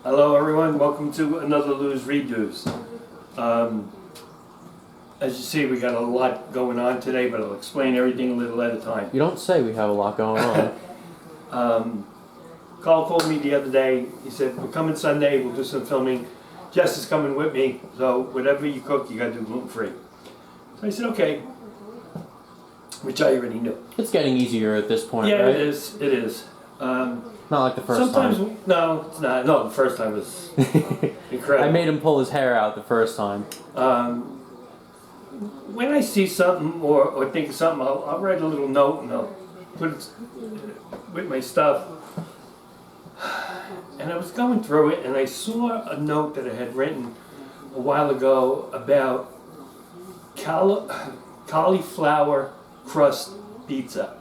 Hello everyone, welcome to another Lou's Redos. As you see, we got a lot going on today, but I'll explain everything a little at a time. You don't say we have a lot going on. Carl called me the other day. He said, we're coming Sunday, we'll do some filming. Jess is coming with me, so whatever you cook, you gotta do gluten-free. So I said, okay, which I already knew. It's getting easier at this point, Yeah, right? it is. Not like the first time. No, it's not. No, the first time was incredible. I made him pull his hair out the first time. When I see something or think of something, I'll write a little note and I'll put it with my stuff. And I was going through it and I saw a note that I had written a while ago about cauliflower crust pizza.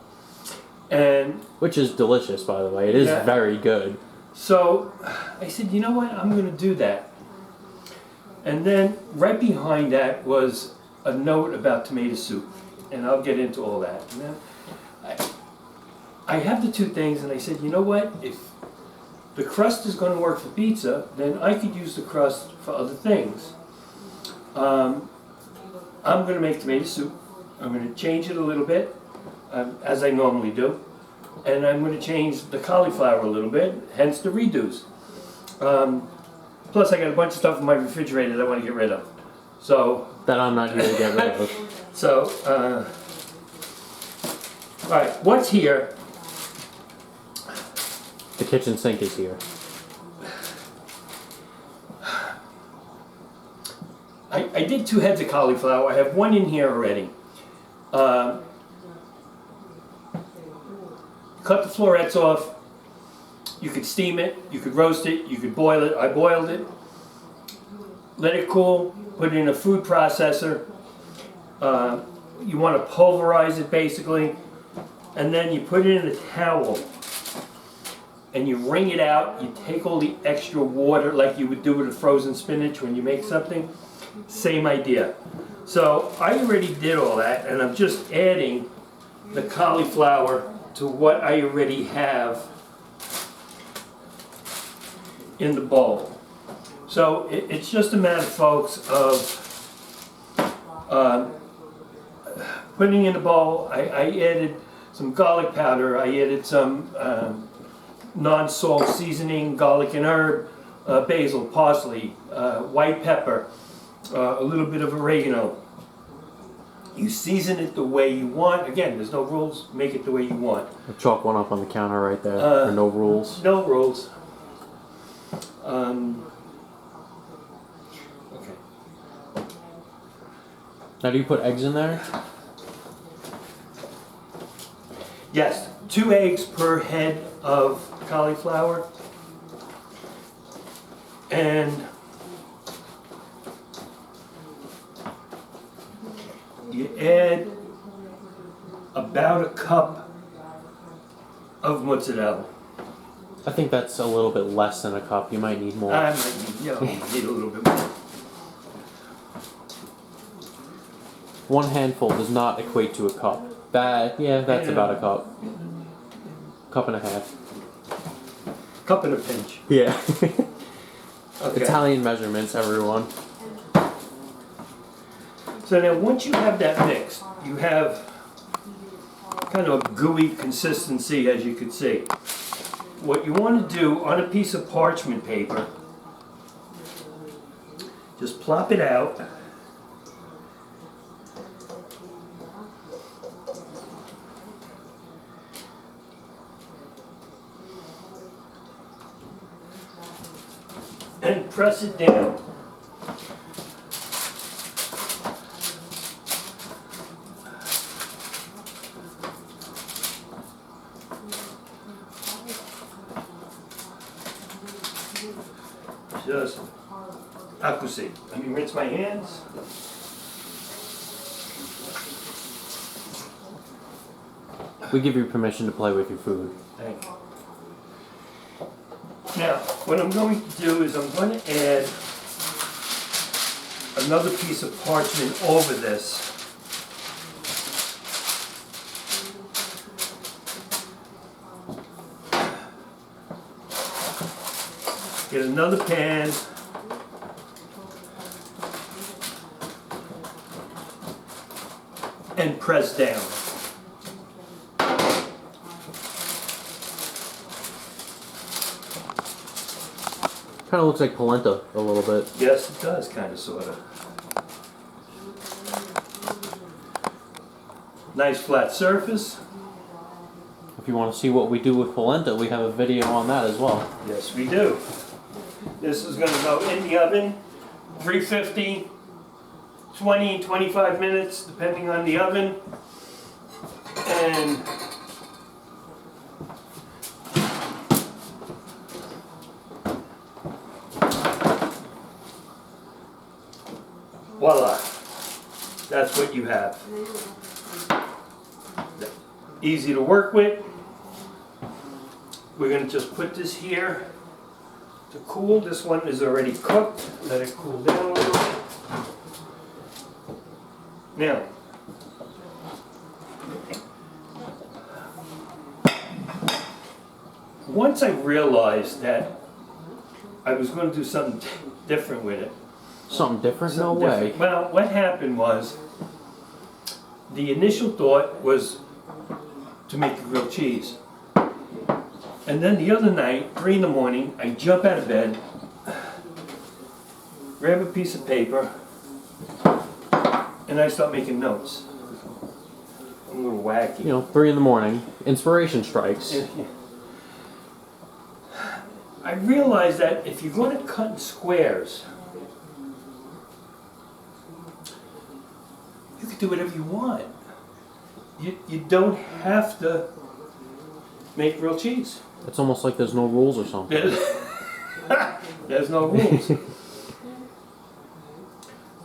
And which is delicious, by the way. It is very good. So I said, you know what? I'm going to do that. And then right behind that was a note about tomato soup. And I'll get into all that. And then I have the two things, and I said, you know what? If the crust is going to work for pizza, then I could use the crust for other things. I'm going to make tomato soup. I'm going to change it a little bit, as I normally do. And I'm going to change the cauliflower a little bit, hence the redos. Plus I got a bunch of stuff in my refrigerator that I want to get rid of. So that I'm not here to get rid of. So, alright, what's here? The kitchen sink is here. I did 2 heads of cauliflower. I have one in here already. Cut the florets off. You could steam it, you could roast it, you could boil it. I boiled it. Let it cool, put it in a food processor. You want to pulverize it basically. And then you put it in a towel. And you wring it out. You take all the extra water like you would do with a frozen spinach when you make something. Same idea. So I already did all that, and I'm just adding the cauliflower to what I already have in the bowl. So it's just a matter, folks, of putting in the bowl. I added some garlic powder. I added some non-salt seasoning, garlic and herb, basil, parsley, white pepper, a little bit of oregano. You season it the way you want. Again, there's no rules. Make it the way you want. I'll chalk one up on the counter right there. For no rules. No rules. Okay. Now, do you put eggs in there? Yes, 2 eggs per head of cauliflower. And you add about a cup of mozzarella. I think that's a little bit less than a cup. You might need more. I might need a little bit more. One handful does not equate to a cup. That's about a cup. Cup and a half. Cup and a pinch. Yeah. Okay. Italian measurements, everyone. So now once you have that mixed, you have kind of a gooey consistency, as you can see. What you want to do on a piece of parchment paper, just plop it out. And press it down. Just così. Let me rinse my hands. We give you permission to play with your food. Thank you. Now, what I'm going to do is I'm going to add another piece of parchment over this. get another pan. And press down. Kind of looks like polenta a little bit. Yes, it does, kind of, sort of. Nice flat surface. If you want to see what we do with polenta, we have a video on that as well. Yes, we do. This is going to go in the oven, 350, 20, 25 minutes, depending on the oven. And voila, that's what you have. Easy to work with. We're going to just put this here to cool. This one is already cooked. Let it cool down a little bit. Now, once I realized that I was going to do something different with it. Something different? No Something way. different. Well, what happened was, the initial thought was to make a grilled cheese. And then the other night, 3 in the morning, I jump out of bed, grab a piece of paper, and I start making notes. I'm a little wacky. You know, 3 in the morning, inspiration strikes. I realized that if you're going to cut in squares, you can do whatever you want. You don't have to make real cheese. It's almost like there's no rules or something. There's no rules.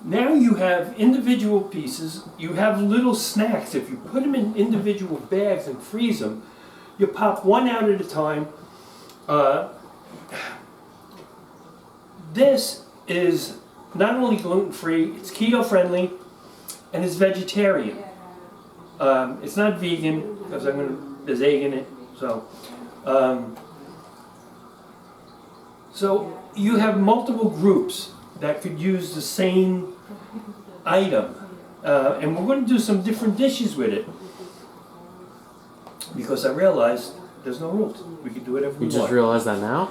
Now you have individual pieces. You have little snacks. If you put them in individual bags and freeze them, you pop one out at a time. This is not only gluten-free, it's keto-friendly, and it's vegetarian. It's not vegan because there's egg in it. So you have multiple groups that could use the same item, and we're going to do some different dishes with it because I realized there's no rules. We can do whatever we want. You just realized that now?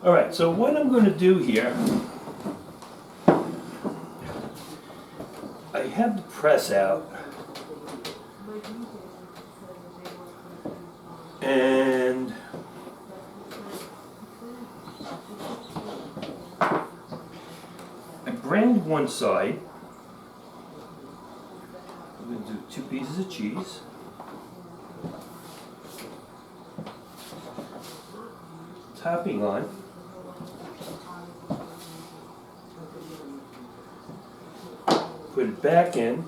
All right. So what I'm going to do here, I have the press out. And I browned one side. I'm going to do 2 pieces of cheese. Topping on. Put it back in.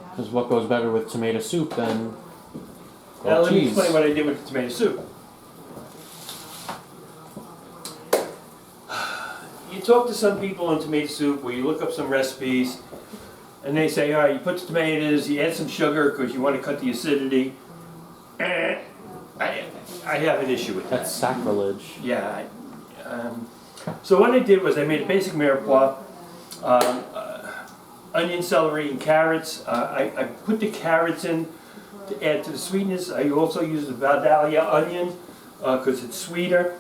Because what goes better with tomato soup than Now let me cheese? explain what I did with the tomato soup. You talk to some people on tomato soup where you look up some recipes and they say, all right, you put the tomatoes, you add some sugar because you want to cut the acidity. I have an issue with that. That's sacrilege. Yeah. So what I did was I made a basic mirepoix, onion, celery, and carrots. I put the carrots in to add to the sweetness. I also use the Vidalia onion because it's sweeter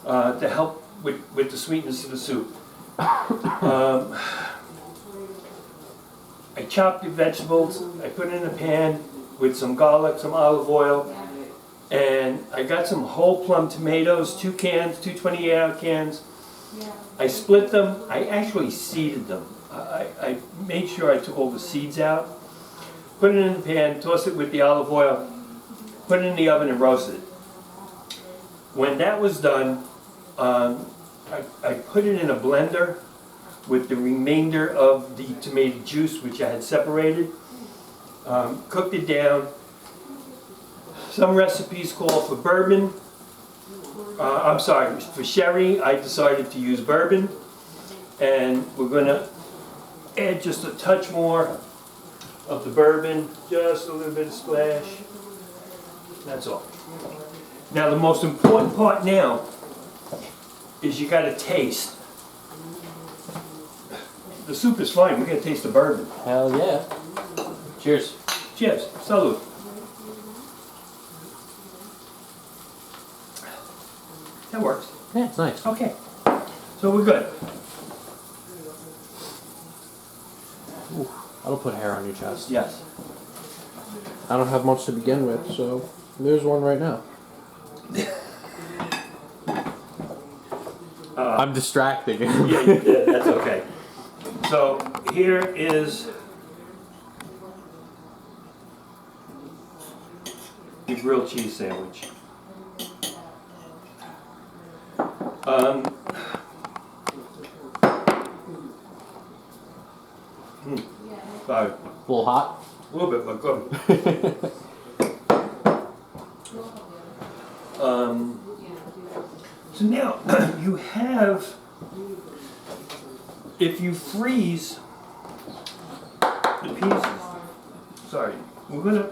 to help with the sweetness of the soup. I chopped the vegetables. I put it in a pan with some garlic, some olive oil, and I got some whole plum tomatoes, 2 cans, 2 28-ounce cans. I split them. I actually seeded them. I made sure I took all the seeds out, put it in the pan, toss it with the olive oil, put it in the oven and roast it. When that was done, I put it in a blender with the remainder of the tomato juice which I had separated, cooked it down. Some recipes call for bourbon. I'm sorry, for sherry I decided to use bourbon, and we're going to add just a touch more of the bourbon, just a little bit of splash. That's all. Now the most important part now is you gotta taste. The soup is fine, we gotta taste the bourbon. Hell yeah. Cheers. Cheers, salud. That works. Yeah, it's nice. Okay, so we're good. Ooh, that'll put hair on your chest. Yes. I don't have much to begin with, so there's one right now. I'm distracting. Yeah, you did. That's okay. So here is the grilled cheese sandwich. Sorry, A little hot? a little bit, but good. So now you have, if you freeze the pieces, sorry, we're gonna,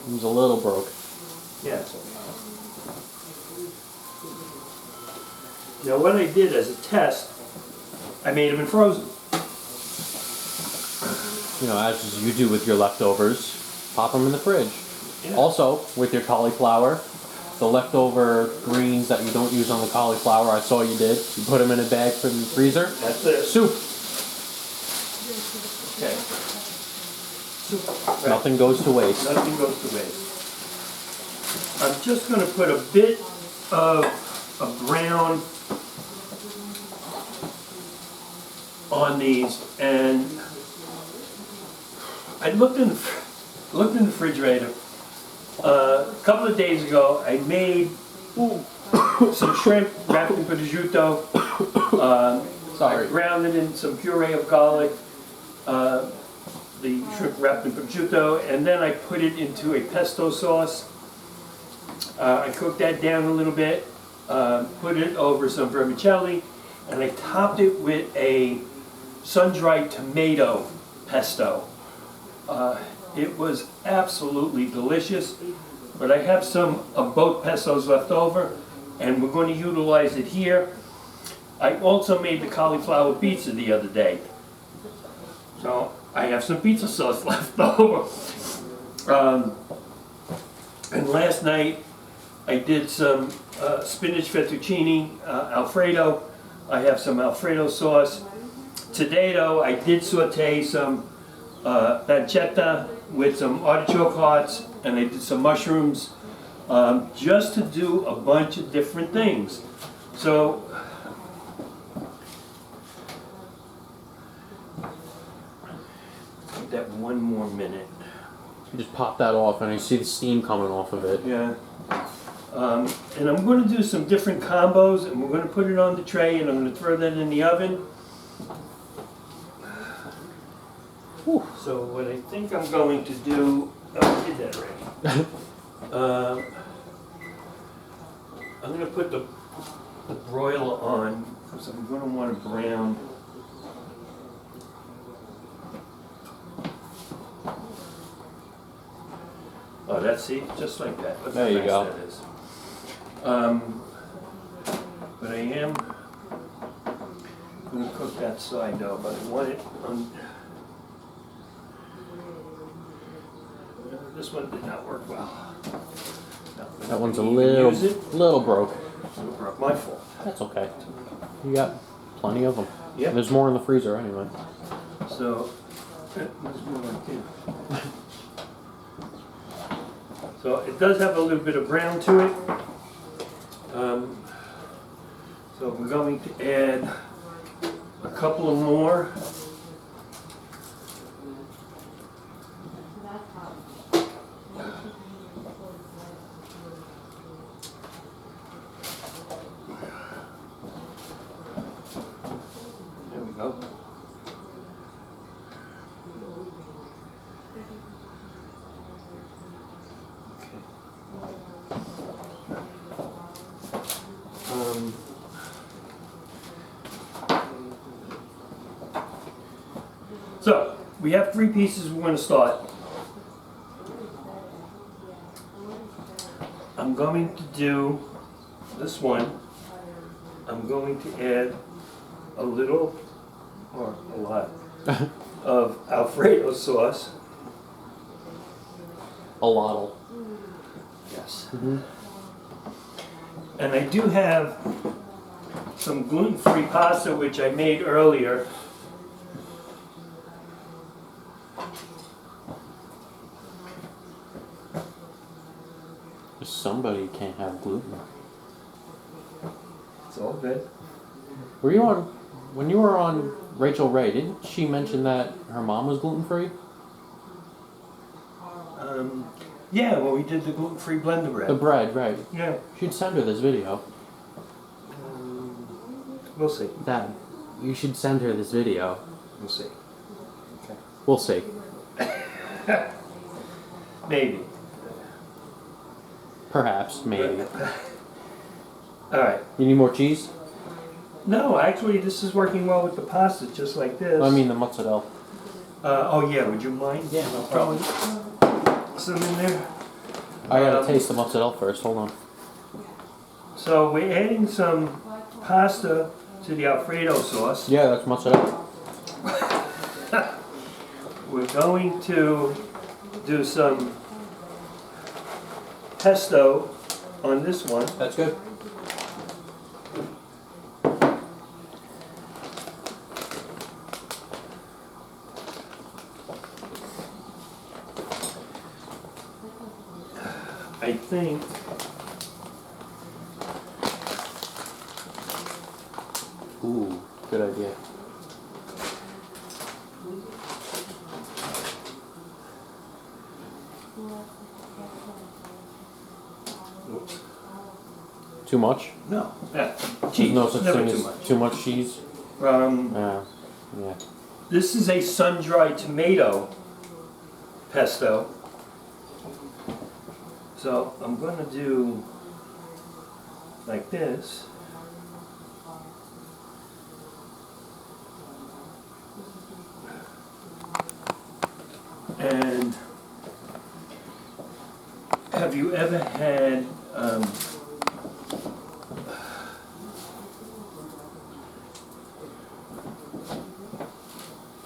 It was a little broke. yes. Now what I did as a test, I made them in frozen. You know, as you do with your leftovers, pop them in the fridge. Yeah. Also, with your cauliflower, the leftover greens that you don't use on the cauliflower, I saw you did. You put them in a bag from the freezer. That's it. Soup. Okay. Right. Nothing goes to waste. Nothing goes to waste. I'm just going to put a bit of a brown on these, and I looked in the refrigerator a couple of days ago. I made some shrimp wrapped in prosciutto. Sorry. I ground it in some puree of garlic. The shrimp wrapped in prosciutto, and then I put it into a pesto sauce. I cooked that down a little bit, put it over some vermicelli, and I topped it with a sun-dried tomato pesto. It was absolutely delicious, but I have some of both pestos left over, and we're going to utilize it here. I also made the cauliflower pizza the other day, so I have some pizza sauce left over. And last night I did some spinach fettuccine Alfredo. I have some Alfredo sauce. Today though, I did saute some pancetta with some artichoke hearts, and I did some mushrooms, just to do a bunch of different things. So give that one more minute. You just pop that off and I see the steam coming off of it. Yeah. And I'm going to do some different combos, and we're going to put it on the tray, and I'm going to throw that in the oven. Whew. So what I think I'm going to do, oh, I did that already. I'm going to put the broiler on, because I'm going to want to brown. Oh, that's, see, just like that. Look how There you nice go. that is. But I am going to cook that side though, but I want it on. This one did not work well. No, That one's a didn't even use it. little broke. So it broke. My fault. That's okay. You got plenty of them. Yep. There's more in the freezer anyway. So, let's move on here. So it does have a little bit of brown to it. So we're going to add a couple of more. There we go. we have 3 pieces we're going to start. I'm going to do this one. I'm going to add a little, or a lot, of Alfredo sauce. A lottle. Yes. Mm-hmm. And I do have some gluten-free pasta which I made earlier. Somebody can't have gluten. It's all good. Were you on, when you were on Rachel Ray, didn't she mention that her mom was gluten-free? Yeah, well, we did the gluten-free blender bread. The bread, right. Yeah. Should send her this video. We'll see. Dad, you should send her this video. We'll see. Okay. We'll see. Maybe. Perhaps, maybe. All right. You need more cheese? No, actually, this is working well with the pasta, just like this. I mean the mozzarella. Oh yeah, would you mind? Yeah, no problem. Throwing some in there. I gotta taste the mozzarella first. Hold on. So we're adding some pasta to the Alfredo sauce. Yeah, that's mozzarella. We're going to do some pesto on this one. That's good. I think Ooh, good idea. oops. Too much? No. Yeah. There's Cheese. no such Never thing too as much. too much cheese. Yeah. This is a sun-dried tomato pesto. So I'm going to do like this. And have you ever had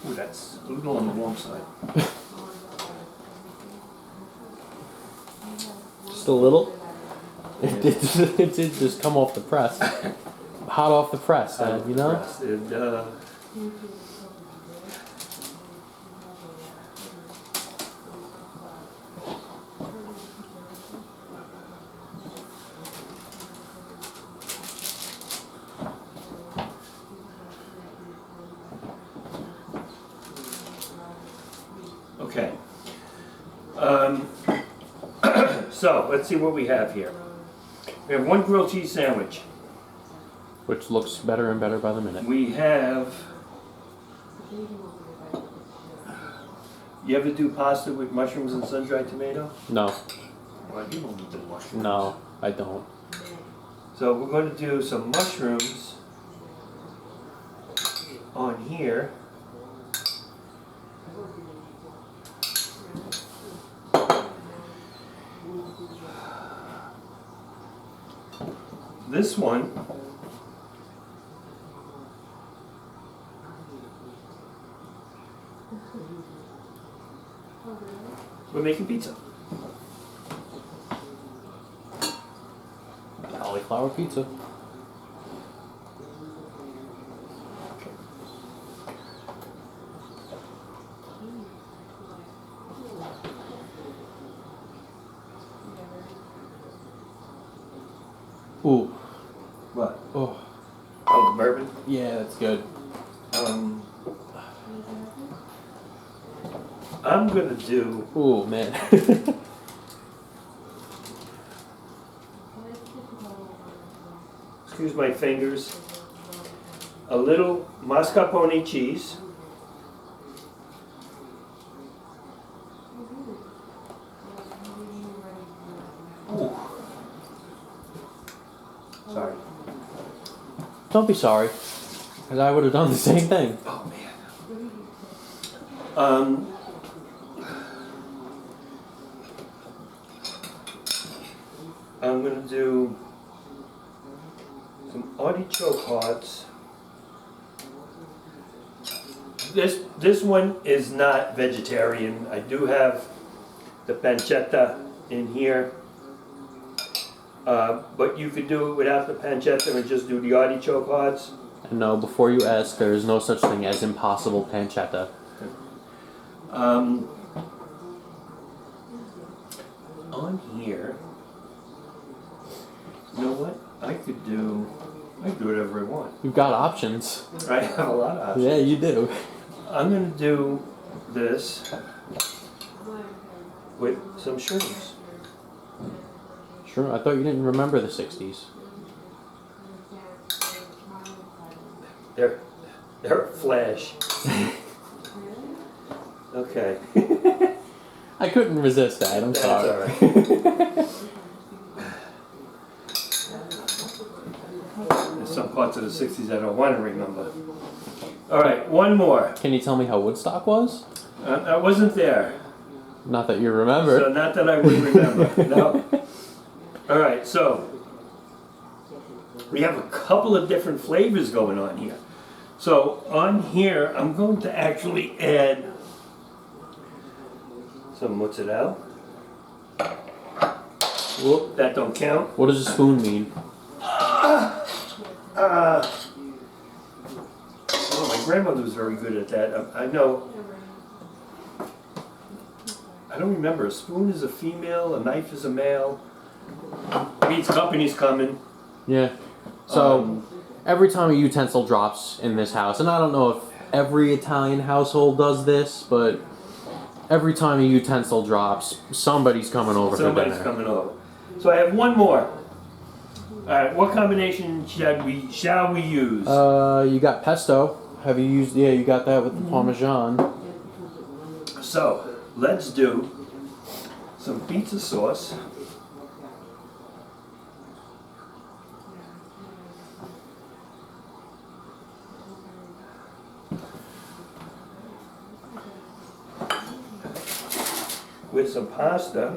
ooh, that's a little on the warm side. Just a little? It did just come off the press. Hot off the press, you know? And, okay. So let's see what we have here. We have 1 grilled cheese sandwich. Which looks better and better by the minute. We have. You ever do pasta with mushrooms and sun-dried tomato? No. Well, you don't do mushrooms. No, I don't. So we're going to do some mushrooms on here. This one we're making pizza. Cauliflower pizza. Ooh. What? Oh. Oh, the bourbon? Yeah, that's good. I'm gonna do. Ooh, man. Excuse my fingers. A little mascarpone cheese. Ooh. Sorry. Don't be sorry, because I would have done the same thing. Oh man. Um, I'm gonna do some artichoke hearts. This one is not vegetarian. I do have the pancetta in here. But you could do it without the pancetta and just do the artichoke hearts. And no, before you ask, there is no such thing as impossible pancetta. On here, you know what? I could do whatever I want. You've got options. I have a lot of options. Yeah, you do. I'm gonna do this with some shrimps. Sure, I thought you didn't remember the 60s. They're a flash. Okay. I couldn't resist that, I'm That's sorry. all right. There's some parts of the 60s I don't want to remember. All right, one more. Can you tell me how Woodstock was? I wasn't there, Not that you remember. so not that I would remember. No. All right, so we have a couple of different flavors going on here. So on here, I'm going to actually add some mozzarella. Whoop, that don't count. What does a spoon mean? Oh, my grandmother was very good at that. I know. I don't remember. A spoon is a female, a knife is a male. Means company's coming. Yeah. So, every time a utensil drops in this house, and I don't know if every Italian household does this, but every time a utensil drops, somebody's coming over for Somebody's dinner. coming over. So I have one more. Alright, what combination shall we use? You got pesto. Have you used? Yeah, you got that with the Parmesan. So, let's do some pizza sauce. With some pasta.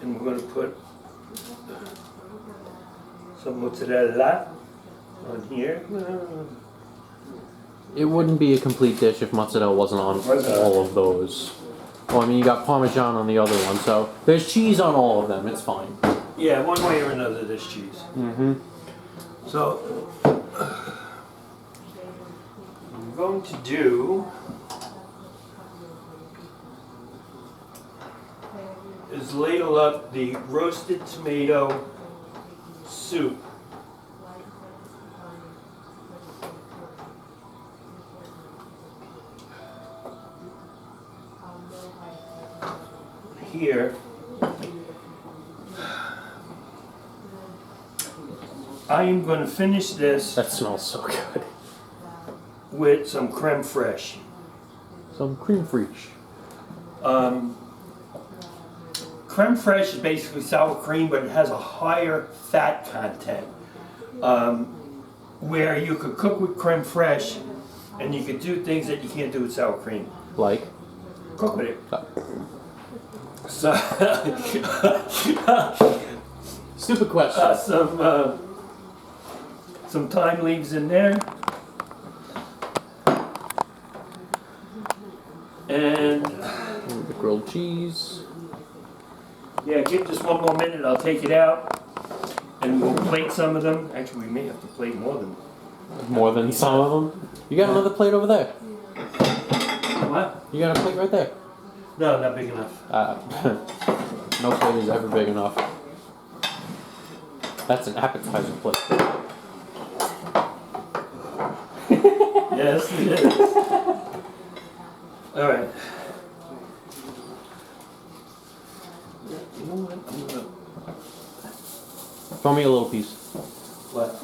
And we're going to put some mozzarella on here. It wouldn't be a complete dish if mozzarella wasn't on all of those. Well, I mean, you got Parmesan on the other one, so there's cheese on all of them. It's fine. Yeah, one way or another, there's cheese. Mm-hmm. So, I'm going to do is ladle up the roasted tomato soup. Here, I am going to finish this That smells so good. with some creme fraiche. Some cream fraiche. Creme fraiche is basically sour cream, but it has a higher fat content. Where you could cook with creme fraiche, and you could do things that you can't do with sour cream. Like? Cook with it. Oh. So, Stupid question. some thyme leaves in there, and The grilled cheese. yeah, give just one more minute. I'll take it out, and we'll plate some of them. Actually, we may have to plate more than. More than some of them. You got another plate over there. What? You got a plate right there. No, not big enough. No plate is ever big enough. That's an appetizer plate. Yes, it is. All right. You know what? I'm gonna. Throw me a little piece. What?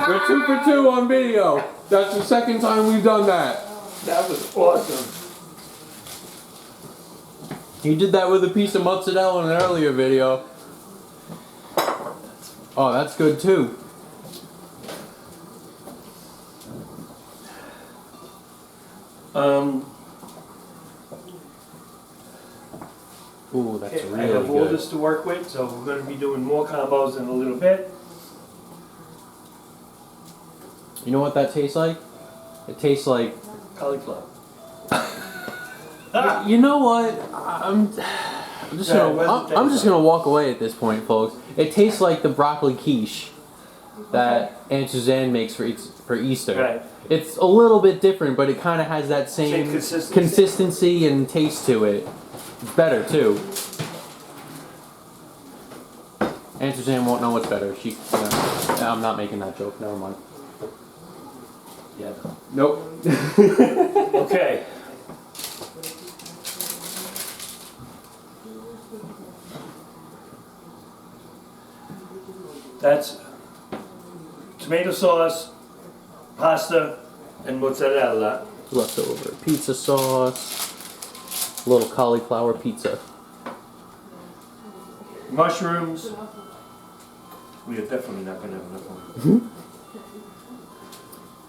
We're 2 for 2 on video. That's the second time we've done that. That was awesome. You did that with a piece of mozzarella in an earlier video. Oh, that's good too. Ooh, that's Okay, really I have all good. this to work with, so we're going to be doing more combos in a little bit. You know what that tastes like? It tastes like... Cauliflower. You know what? I'm just gonna walk away at this point, folks. It tastes like the broccoli quiche that Aunt Suzanne makes for Easter. Right. It's a little bit different, but it kind of has that same consistency and taste to it. It's better too. Aunt Suzanne won't know what's better. I'm not making that joke. Never mind. Yeah. Nope. Okay. That's tomato sauce, pasta, and mozzarella. Leftover pizza sauce. Little cauliflower pizza. Mushrooms. We are definitely not going to have enough of them.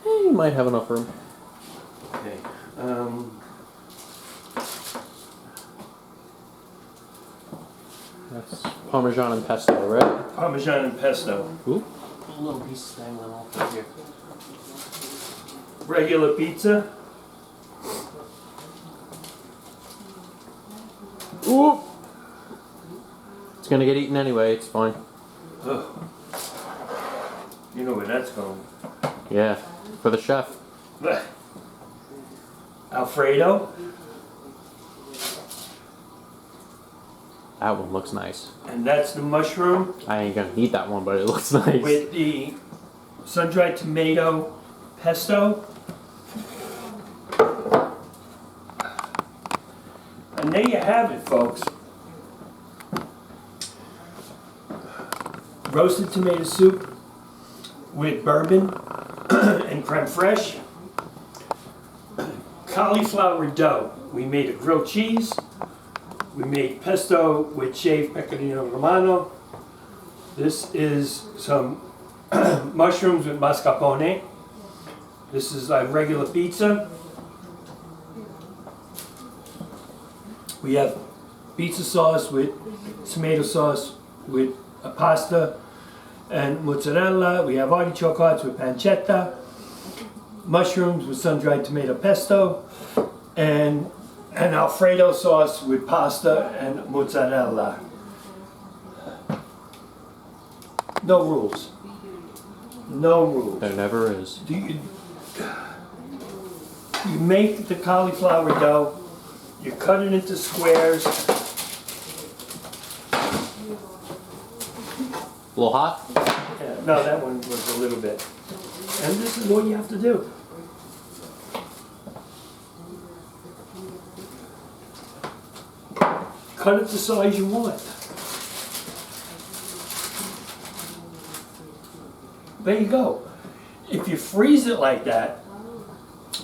You might have enough room. Okay. That's Parmesan and pesto, right? Parmesan and pesto. Ooh. A little piece dangling off right here. Regular pizza. Ooh. It's gonna get eaten anyway, it's fine. Ugh. You know where that's going. Yeah, for the chef. Alfredo. That one looks nice. And that's the mushroom I ain't gonna eat that one, but it looks nice. with the sun-dried tomato pesto. And there you have it, folks. Roasted tomato soup with bourbon and creme fraiche. Cauliflower dough. We made a grilled cheese. We made pesto with shaved pecorino romano. This is some mushrooms with mascarpone. This is a regular pizza. We have pizza sauce with tomato sauce with a pasta and mozzarella. We have artichoke hearts with pancetta. Mushrooms with sun-dried tomato pesto. And an Alfredo sauce with pasta and mozzarella. No rules. No rules. There never is. You make the cauliflower dough, you cut it into squares. A little hot? Yeah, no, that one was a little bit. And this is what you have to do. Cut it the size you want. There you go. If you freeze it like that,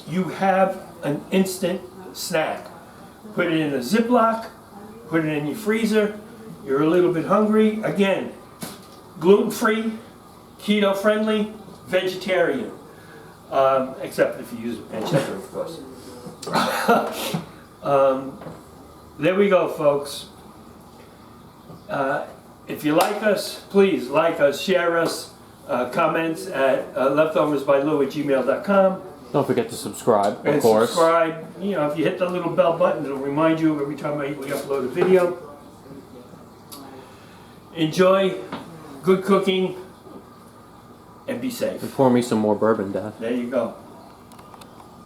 you have an instant snack. Put it in a Ziploc, put it in your freezer. You're a little bit hungry. Again, gluten-free, keto-friendly, vegetarian. Except if you use pancetta, of course. There we go, folks. If you like us, please like us, share us, comments at leftoversbylou@gmail.com. Don't forget to subscribe, of And course. subscribe. You know, if you hit the little bell button, it'll remind you every time we upload a video. Enjoy good cooking and be safe. And pour me some more bourbon, Dad. There you go.